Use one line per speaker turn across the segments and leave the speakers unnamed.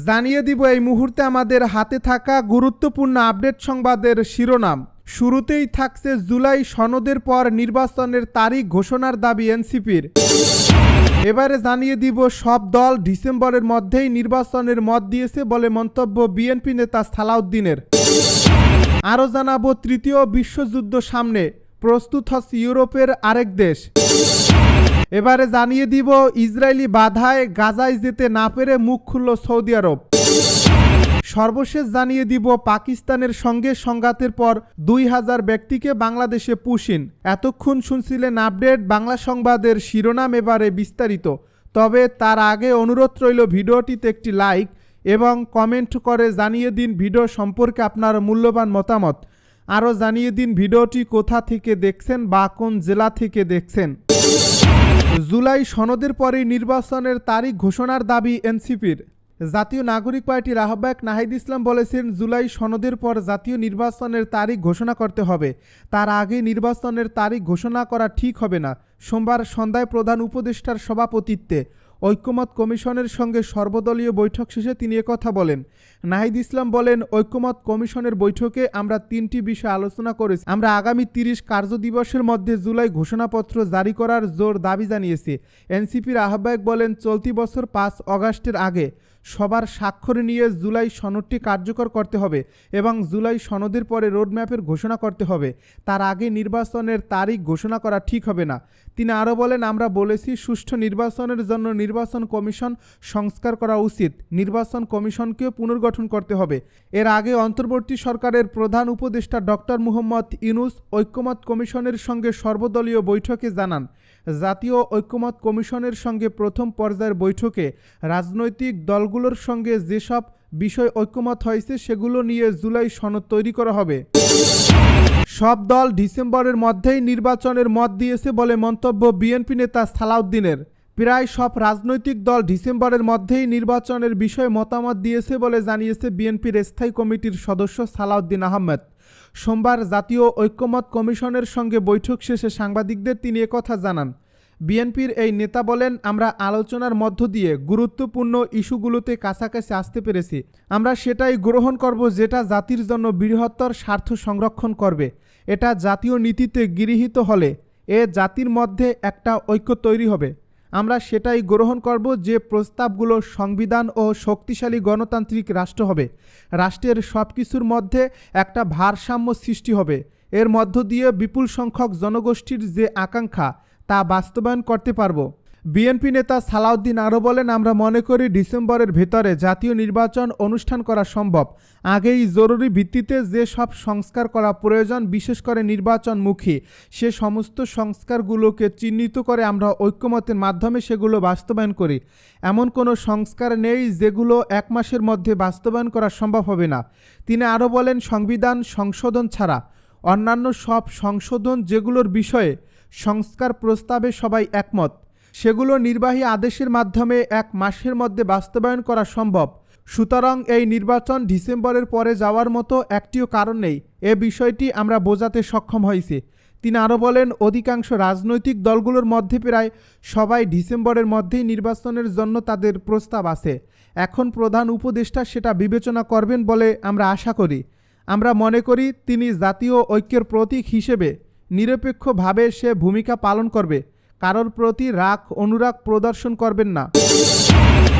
জানিয়ে দিব এই মুহূর্তে আমাদের হাতে থাকা গুরুত্বপূর্ণ আপডেট সংবাদের শিরোনাম। শুরুতেই থাকছে জুলাই সনদের পর নির্বাচনের তারিখ ঘোষণার দাবি এনসিপির। এবারে জানিয়ে দিব সব দল ডিসেম্বরের মধ্যেই নির্বাচনের মত দিয়েছে বলে মন্তব্য বিএনপি নেতা সালাউদ্দিনের। আরও জানাবো তৃতীয় বিশ্বযুদ্ধ সামনে, প্রস্তুত হচ্ছে ইউরোপের আরেক দেশ। এবারে জানিয়ে দিব ইসরায়েলি বাধায় গাজায় যেতে না পেরে মুখ খুলল সৌদি আরব। সর্বশেষ জানিয়ে দিব পাকিস্তানের সঙ্গে সংঘাতের পর 2000 ব্যক্তিকে বাংলাদেশে পুশিন। এতক্ষণ শুনছিলেন আপডেট বাংলা সংবাদের শিরোনাম, এবারে বিস্তারিত। তবে তার আগে অনুরোধ রইল ভিডিওটিতে একটি লাইক এবং কমেন্ট করে জানিয়ে দিন ভিডিও সম্পর্কে আপনার মূল্যবান মতামত। আরও জানিয়ে দিন ভিডিওটি কোথা থেকে দেখছেন বা কোন জেলা থেকে দেখছেন। জুলাই সনদের পরেই নির্বাচনের তারিখ ঘোষণার দাবি এনসিপির। জাতীয় নাগরিক পার্টির আহ্বায়ক নাহিদ ইসলাম বলেছেন, জুলাই সনদের পর জাতীয় নির্বাচনের তারিখ ঘোষণা করতে হবে। তার আগে নির্বাচনের তারিখ ঘোষণা করা ঠিক হবে না। সোমবার সন্ধ্যায় প্রধান উপদেষ্টার সভাপতিত্বে ঐক্যমত কমিশনের সঙ্গে সর্বদলীয় বৈঠক শেষে তিনি একথা বলেন। নাহিদ ইসলাম বলেন, ঐক্যমত কমিশনের বৈঠকে আমরা 3টি বিষয় আলোচনা করেছি। আমরা আগামী 30 কার্যদিবসের মধ্যে জুলাই ঘোষণাপত্র জারি করার জোর দাবি জানিয়েছি। এনসিপির আহ্বায়ক বলেন, চলতি বছর 5 অগাস্টের আগে সবার স্বাক্ষর নিয়ে জুলাই সনদটি কার্যকর করতে হবে এবং জুলাই সনদের পরে রোডম্যাপের ঘোষণা করতে হবে। তার আগে নির্বাচনের তারিখ ঘোষণা করা ঠিক হবে না। তিনি আরও বলেন, আমরা বলেছি সুষ্ঠু নির্বাচনের জন্য নির্বাচন কমিশন সংস্কার করা উচিত। নির্বাচন কমিশনকেও পুনর্গঠন করতে হবে। এর আগে অন্তর্বর্তী সরকারের প্রধান উপদেষ্টা ডক্টর মুহম্মদ ইউনূস ঐক্যমত কমিশনের সঙ্গে সর্বদলীয় বৈঠকে জানান, জাতীয় ঐক্যমত কমিশনের সঙ্গে প্রথম পর্যায়ের বৈঠকে রাজনৈতিক দলগুলোর সঙ্গে যেসব বিষয় ঐক্যমত হয়েছে সেগুলো নিয়ে জুলাই সনদ তৈরি করা হবে। সব দল ডিসেম্বরের মধ্যেই নির্বাচনের মত দিয়েছে বলে মন্তব্য বিএনপি নেতা সালাউদ্দিনের। প্রায় সব রাজনৈতিক দল ডিসেম্বরের মধ্যেই নির্বাচনের বিষয়ে মতামত দিয়েছে বলে জানিয়েছে বিএনপির স্থায়ী কমিটির সদস্য সালাউদ্দিন আহমেদ। সোমবার জাতীয় ঐক্যমত কমিশনের সঙ্গে বৈঠক শেষে সাংবাদিকদের তিনি একথা জানান। বিএনপির এই নেতা বলেন, আমরা আলোচনার মধ্য দিয়ে গুরুত্বপূর্ণ ইস্যুগুলোতে কাছাকাছি আসতে পেরেছি। আমরা সেটাই গ্রহণ করব যেটা জাতির জন্য বৃহত্তর স্বার্থ সংরক্ষণ করবে। এটা জাতীয় নীতিতে গৃহীত হলে এ জাতির মধ্যে একটা ঐক্য তৈরি হবে। আমরা সেটাই গ্রহণ করব যে প্রস্তাবগুলো সংবিধান ও শক্তিশালী গণতান্ত্রিক রাষ্ট্র হবে। রাষ্ট্রের সব কিছুর মধ্যে একটা ভারসাম্য সৃষ্টি হবে। এর মধ্য দিয়ে বিপুল সংখ্যক জনগোষ্ঠীর যে আকাঙ্ক্ষা তা বাস্তবায়ন করতে পারব। বিএনপি নেতা সালাউদ্দিন আরও বলেন, আমরা মনে করি ডিসেম্বরের ভেতরে জাতীয় নির্বাচন অনুষ্ঠান করা সম্ভব। আগেই জরুরি ভিত্তিতে যে সব সংস্কার করা প্রয়োজন, বিশেষ করে নির্বাচনমুখী সে সমস্ত সংস্কারগুলোকে চিহ্নিত করে আমরা ঐক্যমতের মাধ্যমে সেগুলো বাস্তবায়ন করি। এমন কোনো সংস্কার নেই যেগুলো 1 মাসের মধ্যে বাস্তবায়ন করা সম্ভব হবে না। তিনি আরও বলেন, সংবিধান সংশোধন ছাড়া অন্যান্য সব সংশোধন যেগুলোর বিষয়ে সংস্কার প্রস্তাবে সবাই একমত, সেগুলো নির্বাহী আদেশের মাধ্যমে 1 মাসের মধ্যে বাস্তবায়ন করা সম্ভব। সুতরাং এই নির্বাচন ডিসেম্বরের পরে যাওয়ার মতো একটিও কারণ নেই। এ বিষয়টি আমরা বোঝাতে সক্ষম হয়েছি। তিনি আরও বলেন, অধিকাংশ রাজনৈতিক দলগুলোর মধ্যে প্রায় সবাই ডিসেম্বরের মধ্যেই নির্বাচনের জন্য তাদের প্রস্তাব আছে। এখন প্রধান উপদেষ্টা সেটা বিবেচনা করবেন বলে আমরা আশা করি। আমরা মনে করি তিনি জাতীয় ঐক্যের প্রতীক হিসেবে নিরপেক্ষভাবে সে ভূমিকা পালন করবে। কারোর প্রতি রাগ অনুরাগ প্রদর্শন করবেন না।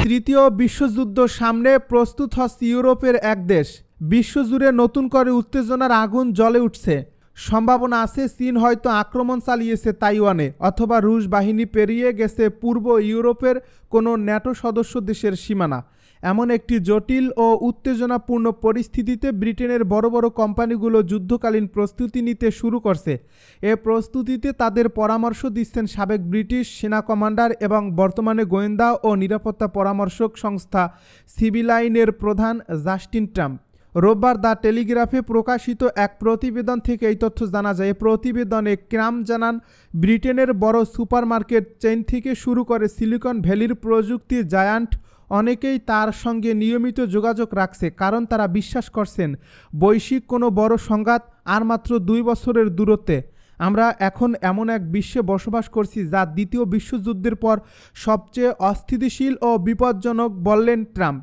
তৃতীয় বিশ্বযুদ্ধ সামনে, প্রস্তুত হচ্ছে ইউরোপের এক দেশ। বিশ্বজুড়ে নতুন করে উত্তেজনার আগুন জ্বলে উঠছে। সম্ভাবনা আছে চীন হয়তো আক্রমণ চালিয়েছে তাইওয়ানে, অথবা রুশ বাহিনী পেরিয়ে গেছে পূর্ব ইউরোপের কোনো ন্যাটো সদস্য দেশের সীমানা। এমন একটি জটিল ও উত্তেজনাপূর্ণ পরিস্থিতিতে ব্রিটেনের বড় বড় কোম্পানিগুলো যুদ্ধকালীন প্রস্তুতি নিতে শুরু করছে। এ প্রস্তুতিতে তাদের পরামর্শ দিচ্ছেন সাবেক ব্রিটিশ সেনা কমান্ডার এবং বর্তমানে গোয়েন্দা ও নিরাপত্তা পরামর্শক সংস্থা সিভিলাইনের প্রধান জাস্টিন ট্রাম্প। রোববার দ্য টেলিগ্রাফে প্রকাশিত এক প্রতিবেদন থেকে এই তথ্য জানা যায়। প্রতিবেদনে ট্রাম্প জানান, ব্রিটেনের বড় সুপারমার্কেট চেইন থেকে শুরু করে সিলিকন ভ্যালির প্রযুক্তি জায়ান্ট অনেকেই তার সঙ্গে নিয়মিত যোগাযোগ রাখছে, কারণ তারা বিশ্বাস করছেন বৈশ্বিক কোনো বড় সংঘাত আর মাত্র 2 বছরের দূরত্বে। আমরা এখন এমন এক বিশ্বে বসবাস করছি যা দ্বিতীয় বিশ্বযুদ্ধের পর সবচেয়ে অস্থিতিশীল ও বিপজ্জনক, বললেন ট্রাম্প।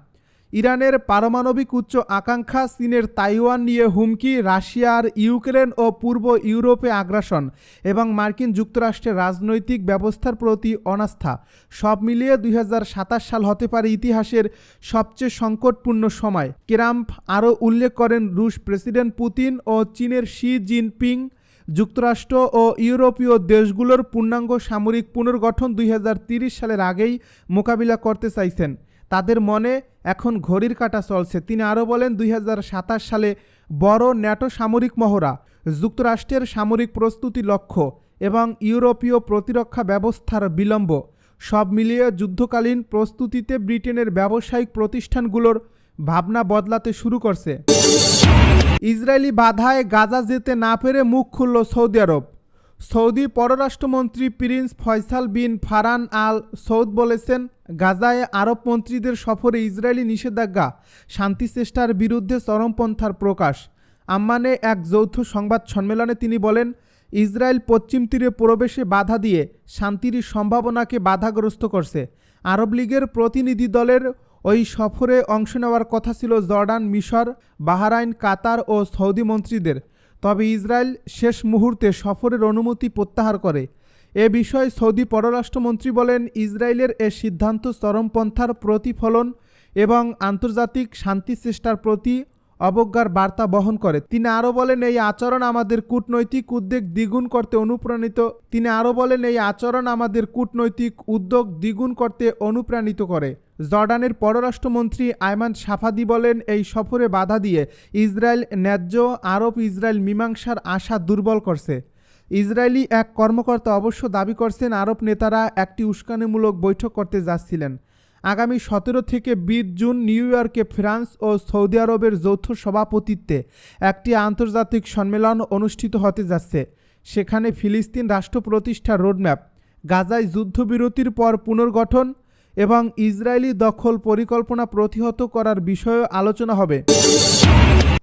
ইরানের পারমাণবিক উচ্চ আকাঙ্ক্ষা, চীনের তাইওয়ান নিয়ে হুমকি, রাশিয়ার ইউক্রেন ও পূর্ব ইউরোপে আগ্রাসন এবং মার্কিন যুক্তরাষ্ট্রের রাজনৈতিক ব্যবস্থার প্রতি অনাস্থা সব মিলিয়ে 2027 সাল হতে পারে ইতিহাসের সবচেয়ে সংকটপূর্ণ সময়। ট্রাম্প আরও উল্লেখ করেন, রুশ প্রেসিডেন্ট পুতিন ও চীনের শি জিনপিং যুক্তরাষ্ট্র ও ইউরোপীয় দেশগুলোর পূর্ণাঙ্গ সামরিক পুনর্গঠন 2030 সালের আগেই মোকাবিলা করতে চাইছেন। তাদের মনে এখন ঘড়ির কাঁটা চলছে। তিনি আরও বলেন, 2027 সালে বড় ন্যাটো সামরিক মহড়া, যুক্তরাষ্ট্রের সামরিক প্রস্তুতি লক্ষ্য এবং ইউরোপীয় প্রতিরক্ষা ব্যবস্থার বিলম্ব সব মিলিয়ে যুদ্ধকালীন প্রস্তুতিতে ব্রিটেনের ব্যবসায়িক প্রতিষ্ঠানগুলোর ভাবনা বদলাতে শুরু করছে। ইসরায়েলি বাধায় গাজা যেতে না পেরে মুখ খুলল সৌদি আরব। সৌদি পররাষ্ট্রমন্ত্রী প্রিন্স ফয়সাল বিন ফারহান আল সৌদ বলেছেন, গাজায় আরব মন্ত্রীদের সফরে ইসরায়েলি নিষেধাজ্ঞা শান্তি চেষ্টার বিরুদ্ধে চরমপন্থার প্রকাশ। আম্মানে এক যৌথ সংবাদ সম্মেলনে তিনি বলেন, ইসরায়েল পশ্চিম তীরে প্রবেশে বাধা দিয়ে শান্তির সম্ভাবনাকে বাধাগ্রস্ত করছে। আরব লীগের প্রতিনিধি দলের ওই সফরে অংশ নেওয়ার কথা ছিল জর্ডান, মিশর, বাহরাইন, কাতার ও সৌদি মন্ত্রীদের। তবে ইসরায়েল শেষ মুহূর্তে সফরের অনুমতি প্রত্যাহার করে। এ বিষয়ে সৌদি পররাষ্ট্রমন্ত্রী বলেন, ইসরায়েলের এ সিদ্ধান্ত চরমপন্থার প্রতিফলন এবং আন্তর্জাতিক শান্তি চেষ্টার প্রতি অবজ্ঞার বার্তা বহন করে। তিনি আরও বলেন, এই আচরণ আমাদের কূটনৈতিক উদ্যোগ দ্বিগুণ করতে অনুপ্রাণিত করে। জর্ডানের পররাষ্ট্রমন্ত্রী আয়মান সাফাদি বলেন, এই সফরে বাধা দিয়ে ইসরায়েল ন্যায্য আরব ইসরায়েল মীমাংসার আশা দুর্বল করছে। ইসরায়েলি এক কর্মকর্তা অবশ্য দাবি করছেন, আরব নেতারা একটি উস্কানিমূলক বৈঠক করতে যাচ্ছিলেন। আগামী 17 থেকে 20 জুন নিউ ইয়র্কে ফ্রান্স ও সৌদি আরবের যৌথ সভাপতিত্বে একটি আন্তর্জাতিক সম্মেলন অনুষ্ঠিত হতে যাচ্ছে। সেখানে ফিলিস্তিন রাষ্ট্র প্রতিষ্ঠার রোডম্যাপ, গাজায় যুদ্ধবিরতির পর পুনর্গঠন এবং ইসরায়েলি দখল পরিকল্পনা প্রতিহত করার বিষয়েও আলোচনা হবে।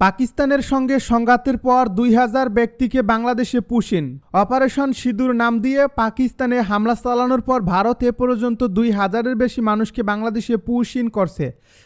পাকিস্তানের সঙ্গে সংঘাতের পর 2000 ব্যক্তিকে বাংলাদেশে পুশিন। অপারেশন সিঁদুর নাম দিয়ে পাকিস্তানে হামলা চালানোর পর ভারত এ পর্যন্ত 2000-এর বেশি মানুষকে বাংলাদেশে পুশিন করছে।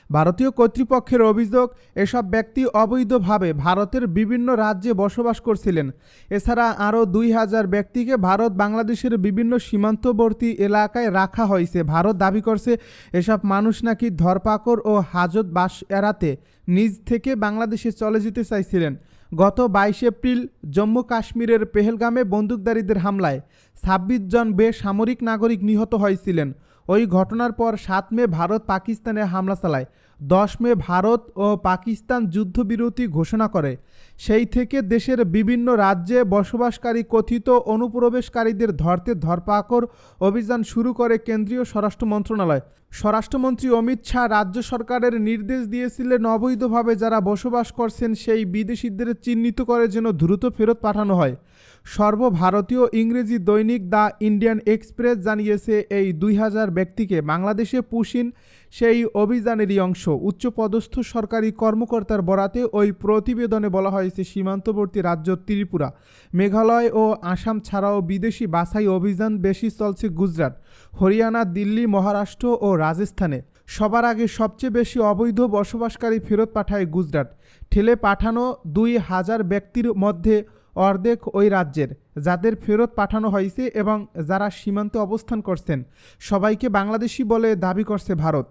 ভারতীয় কর্তৃপক্ষের অভিযোগ, এসব ব্যক্তি অবৈধভাবে ভারতের বিভিন্ন রাজ্যে বসবাস করছিলেন। এছাড়া আরও 2000 ব্যক্তিকে ভারত বাংলাদেশের বিভিন্ন সীমান্তবর্তী এলাকায় রাখা হয়েছে। ভারত দাবি করছে, এসব মানুষ নাকি ধরপাকড় ও হাজত বাস এড়াতে নিজ থেকে বাংলাদেশে চলে যেতে চাইছিলেন। গত 22 এপ্রিল জম্মু কাশ্মীরের পেহেলগামে বন্দুকধারীদের হামলায় 26 জন বেসামরিক নাগরিক নিহত হয়েছিলেন। ওই ঘটনার পর 7 মে ভারত পাকিস্তানে হামলা চালায়। 10 মে ভারত ও পাকিস্তান যুদ্ধবিরতি ঘোষণা করে। সেই থেকে দেশের বিভিন্ন রাজ্যে বসবাসকারী কথিত অনুপ্রবেশকারীদের ধরতে ধরপাকড় অভিযান শুরু করে কেন্দ্রীয় স্বরাষ্ট্র মন্ত্রণালয়। স্বরাষ্ট্রমন্ত্রী অমিত শাহ রাজ্য সরকারের নির্দেশ দিয়েছিলেন, অবৈধভাবে যারা বসবাস করছেন সেই বিদেশিদের চিহ্নিত করে যেন দ্রুত ফেরত পাঠানো হয়। সর্বভারতীয় ইংরেজি দৈনিক দ্য ইন্ডিয়ান এক্সপ্রেস জানিয়েছে, এই 2000 ব্যক্তিকে বাংলাদেশে পুশিন সেই অভিযানেরই অংশ। উচ্চপদস্থ সরকারি কর্মকর্তার বরাতে ওই প্রতিবেদনে বলা হয়েছে, সীমান্তবর্তী রাজ্য ত্রিপুরা, মেঘালয় ও আসাম ছাড়াও বিদেশি বাছাই অভিযান বেশি চলছে গুজরাট, হরিয়ানা, দিল্লি, মহারাষ্ট্র ও রাজস্থানে। সবার আগে সবচেয়ে বেশি অবৈধ বসবাসকারী ফেরত পাঠায় গুজরাট। ঠেলে পাঠানো 2000 ব্যক্তির মধ্যে অর্ধেক ওই রাজ্যের, যাদের ফেরত পাঠানো হয়েছে এবং যারা সীমান্তে অবস্থান করছেন সবাইকে বাংলাদেশি বলে দাবি করছে ভারত।